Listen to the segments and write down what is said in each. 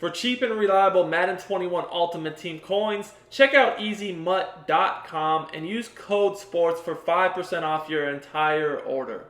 For cheap and reliable Madden 21 Ultimate Team coins, check out EasyMut.com and use code SPORTS for 5% off your entire order.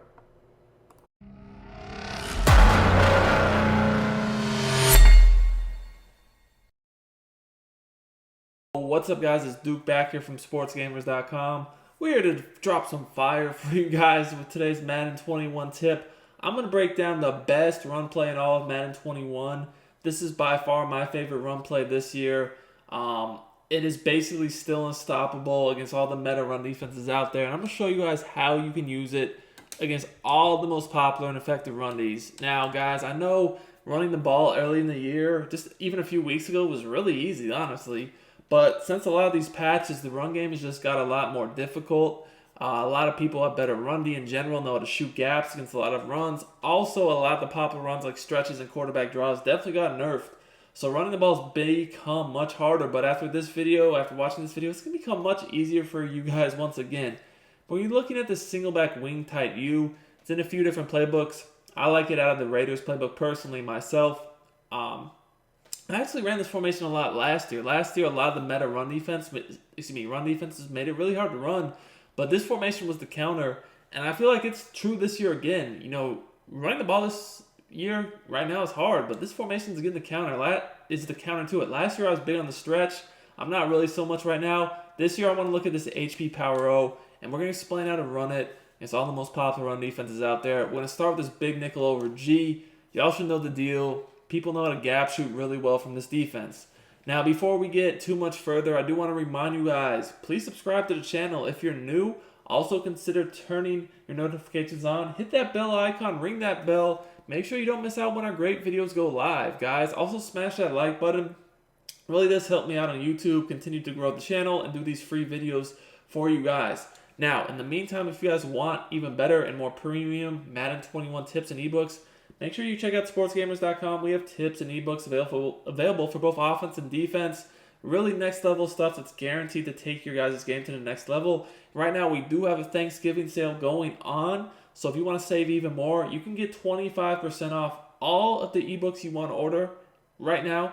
What's up, guys? It's Duke back here from SportsGamers.com. We're here to drop some fire for you guys with today's Madden 21 tip. I'm going to break down the best run play in all of Madden 21. This is by far my favorite run play this year. It is basically still unstoppable against all the meta run defenses out there. And I'm going to show you guys how you can use it against all the most popular and effective run Ds. Now, guys, I know running the ball early in the year, just even a few weeks ago, was really easy, honestly. But since a lot of these patches, the run game has just got a lot more difficult. A lot of people have better run D in general, know how to shoot gaps against a lot of runs. Also, a lot of the popular runs like stretches and quarterback draws definitely got nerfed. So running the ball's become much harder. But after watching this video, it's going to become much easier for you guys once again. But when you're looking at this single back wing tight U, it's in a few different playbooks. I like it out of the Raiders playbook personally myself. I actually ran this formation a lot last year. Last year, a lot of the meta run defenses made it really hard to run. But this formation was the counter, and I feel like it's true this year again. You know, running the ball this year right now is hard, but this formation is again the counter. Is the counter to it. Last year I was big on the stretch. I'm not really so much right now. This year I want to look at this HP Power O, and we're going to explain how to run it. It's all the most popular run defenses out there. We're going to start with this big nickel over G. Y'all should know the deal. People know how to gap shoot really well from this defense. Now, before we get too much further, I do want to remind you guys, please subscribe to the channel if you're new. Also, consider turning your notifications on. Hit that bell icon, ring that bell. Make sure you don't miss out when our great videos go live, guys. Also, smash that like button. Really does help me out on YouTube, continue to grow the channel, and do these free videos for you guys. Now, in the meantime, if you guys want even better and more premium Madden 21 tips and ebooks, make sure you check out sportsgamers.com. We have tips and ebooks available for both offense and defense. Really next level stuff that's guaranteed to take your guys' game to the next level. Right now, we do have a Thanksgiving sale going on. So if you want to save even more, you can get 25% off all of the ebooks you want to order right now.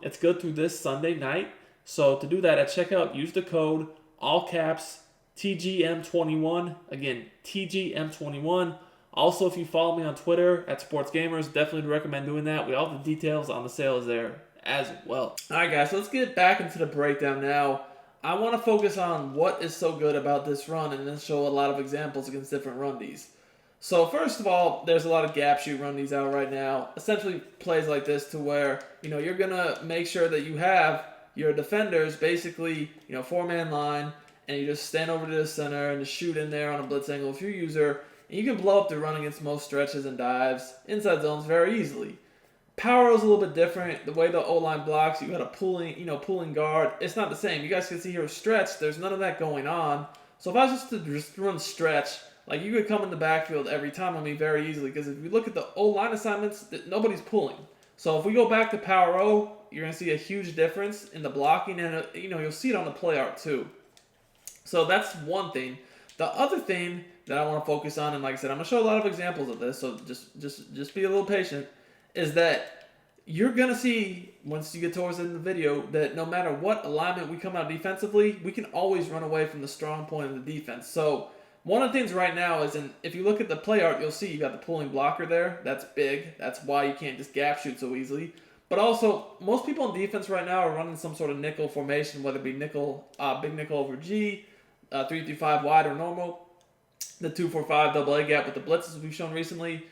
It's good through this Sunday night. So to do that, at checkout, use the code, all caps, TGM21. Again, TGM21. Also, if you follow me on Twitter at SportsGamers, definitely recommend doing that. We all have the details on the sale is there as well. All right, guys, so let's get back into the breakdown now. I want to focus on what is so good about this run and then show a lot of examples against different run Ds. So first of all, there's a lot of gap shoot run Ds out right now. Essentially plays like this to where, you're going to make sure that you have your defenders basically, four-man line, and you just stand over to the center and just shoot in there on a blitz angle with your user. And you can blow up the run against most stretches and dives, inside zones very easily. Power is a little bit different. The way the O-line blocks, you got a pulling guard. It's not the same. You guys can see here with stretch, there's none of that going on. So if I was just to run stretch, like you could come in the backfield every time on me very easily. Because if you look at the O-line assignments, nobody's pulling. So if we go back to Power O, you're going to see a huge difference in the blocking. And, you'll see it on the play art too. So that's one thing. The other thing that I want to focus on, and like I said, I'm going to show a lot of examples of this, so just be a little patient, is that you're going to see, once you get towards the end of the video, that no matter what alignment we come out defensively, we can always run away from the strong point of the defense. So one of the things right now is, if you look at the play art, you'll see you got the pulling blocker there. That's big. That's why you can't just gap shoot so easily. But also, most people on defense right now are running some sort of nickel formation, whether it be big nickel over G, 3-5 wide or normal, the 2-4-5 double A gap with the blitzes we've shown recently.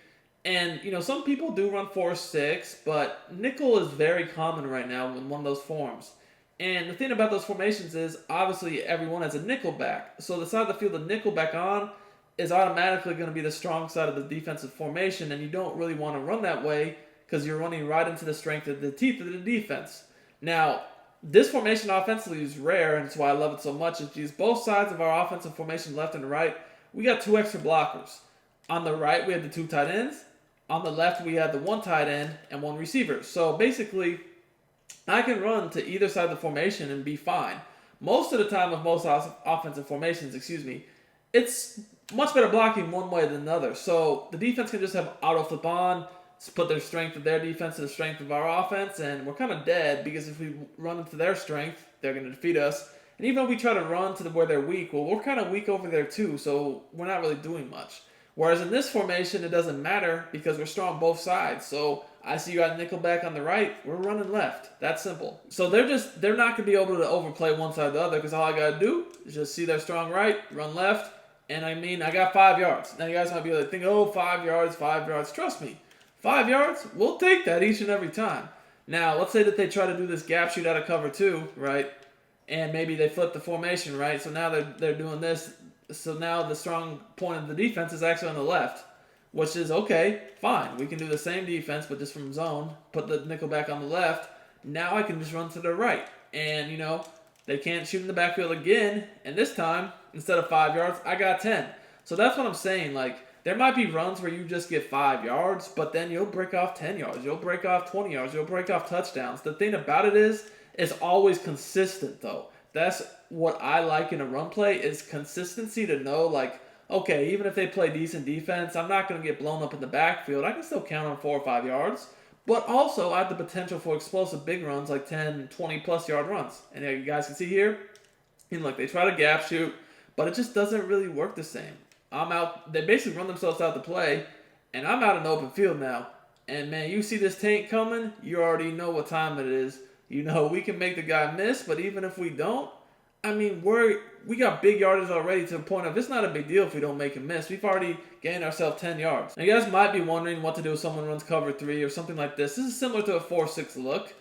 And, some people do run 4-6, but nickel is very common right now in one of those forms. And the thing about those formations is, obviously, everyone has a nickel back. So the side of the field the nickel back on is automatically going to be the strong side of the defensive formation, and you don't really want to run that way because you're running right into the strength of the teeth of the defense. Now, this formation offensively is rare, and that's why I love it so much, is because both sides of our offensive formation, left and right, we got two extra blockers. On the right, we have the two tight ends. On the left, we have the one tight end and one receiver. So basically, I can run to either side of the formation and be fine. Most of the time with most offensive formations, it's much better blocking one way than another. So the defense can just have auto flip on, put their strength of their defense to the strength of our offense, and we're kind of dead because if we run into their strength, they're going to defeat us. And even if we try to run to where they're weak, well, we're kind of weak over there too, so we're not really doing much. Whereas in this formation, it doesn't matter because we're strong both sides. So I see you got nickelback on the right, we're running left. That's simple. So they're not going to be able to overplay one side or the other because all I got to do is just see their strong right, run left, and I mean, I got 5 yards. Now you guys might be like, thinking, oh, 5 yards, 5 yards. Trust me, 5 yards, we'll take that each and every time. Now, let's say that they try to do this gap shoot out of cover 2, right? And maybe they flip the formation, right? So now they're doing this. So now the strong point of the defense is actually on the left, which is okay, fine. We can do the same defense, but just from zone. Put the nickel back on the left. Now I can just run to the right. And, they can't shoot in the backfield again. And this time, instead of 5 yards, I got 10. So that's what I'm saying. Like, there might be runs where you just get 5 yards, but then you'll break off 10 yards. You'll break off 20 yards. You'll break off touchdowns. The thing about it is, it's always consistent, though. That's what I like in a run play is consistency to know, like, okay, even if they play decent defense, I'm not going to get blown up in the backfield. I can still count on 4 or 5 yards. But also, I have the potential for explosive big runs, like 10, 20-plus yard runs. And you guys can see here, look, they try to gap shoot, but it just doesn't really work the same. I'm out. They basically run themselves out to play, and I'm out in the open field now. And, man, you see this tank coming, you already know what time it is. We can make the guy miss, but even if we don't, I mean, we got big yardage already to the point of it's not a big deal if we don't make him miss. We've already gained ourselves 10 yards. Now, you guys might be wondering what to do if someone runs cover 3 or something like this. This is similar to a 4-6 look,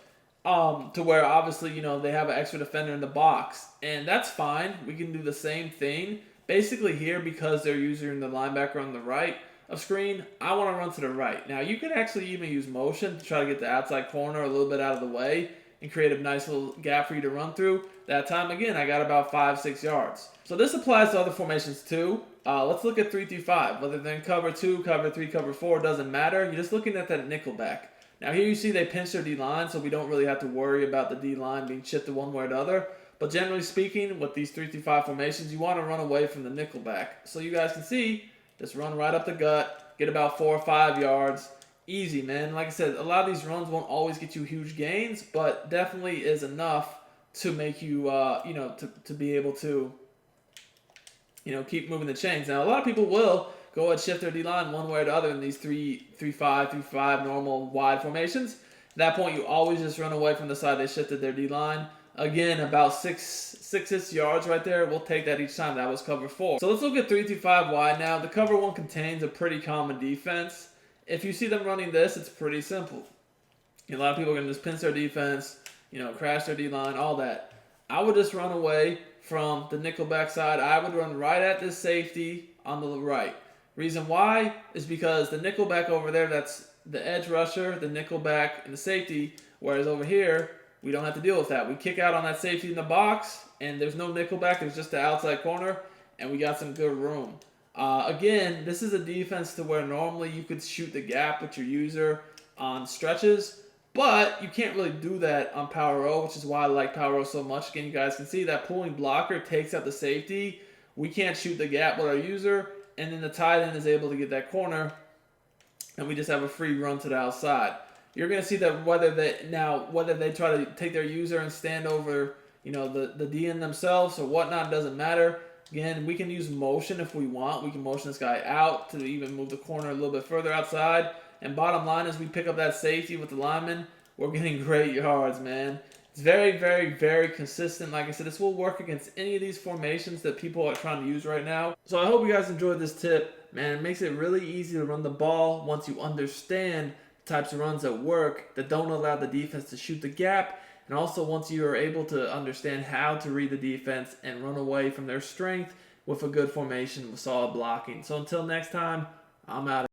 to where obviously, they have an extra defender in the box, and that's fine. We can do the same thing. Basically here, because they're using the linebacker on the right of screen, I want to run to the right. Now, you can actually even use motion to try to get the outside corner a little bit out of the way and create a nice little gap for you to run through. That time, again, I got about 5-6 yards. So this applies to other formations too. Let's look at 3-5. Whether they're in cover 2, cover 3, cover 4, doesn't matter. You're just looking at that nickel back. Now here you see they pinch their D-line, so we don't really have to worry about the D-line being shifted one way or the other. But generally speaking, with these 3-5 formations, you want to run away from the nickel back. So you guys can see, just run right up the gut, get about 4 or 5 yards. Easy, man. Like I said, a lot of these runs won't always get you huge gains, but definitely is enough to make you, to be able to, keep moving the chains. Now, a lot of people will go ahead and shift their D-line one way or the other in these 3-5 normal wide formations. At that point, you always just run away from the side they shifted their D-line. Again, about 6 yards right there. We'll take that each time. That was cover 4. So let's look at 3-5 wide now. The cover 1 contains a pretty common defense. If you see them running this, it's pretty simple. A lot of people are going to just pinch their defense, crash their D-line, all that. I would just run away from the nickel back side. I would run right at this safety on the right. Reason why is because the nickel back over there, that's the edge rusher, the nickel back, and the safety, whereas over here, we don't have to deal with that. We kick out on that safety in the box, and there's no nickel back. There's just the outside corner, and we got some good room. Again, this is a defense to where normally you could shoot the gap with your user on stretches, but you can't really do that on Power O, which is why I like Power O so much. Again, you guys can see that pulling blocker takes out the safety. We can't shoot the gap with our user, and then the tight end is able to get that corner, and we just have a free run to the outside. You're going to see that whether they try to take their user and stand over, the DN themselves or whatnot, doesn't matter. Again, we can use motion if we want. We can motion this guy out to even move the corner a little bit further outside. And bottom line is we pick up that safety with the lineman. We're getting great yards, man. It's very, very, very consistent. Like I said, this will work against any of these formations that people are trying to use right now. So I hope you guys enjoyed this tip. Man, it makes it really easy to run the ball once you understand the types of runs that work, that don't allow the defense to shoot the gap. And also once you are able to understand how to read the defense and run away from their strength with a good formation with solid blocking. So until next time, I'm out.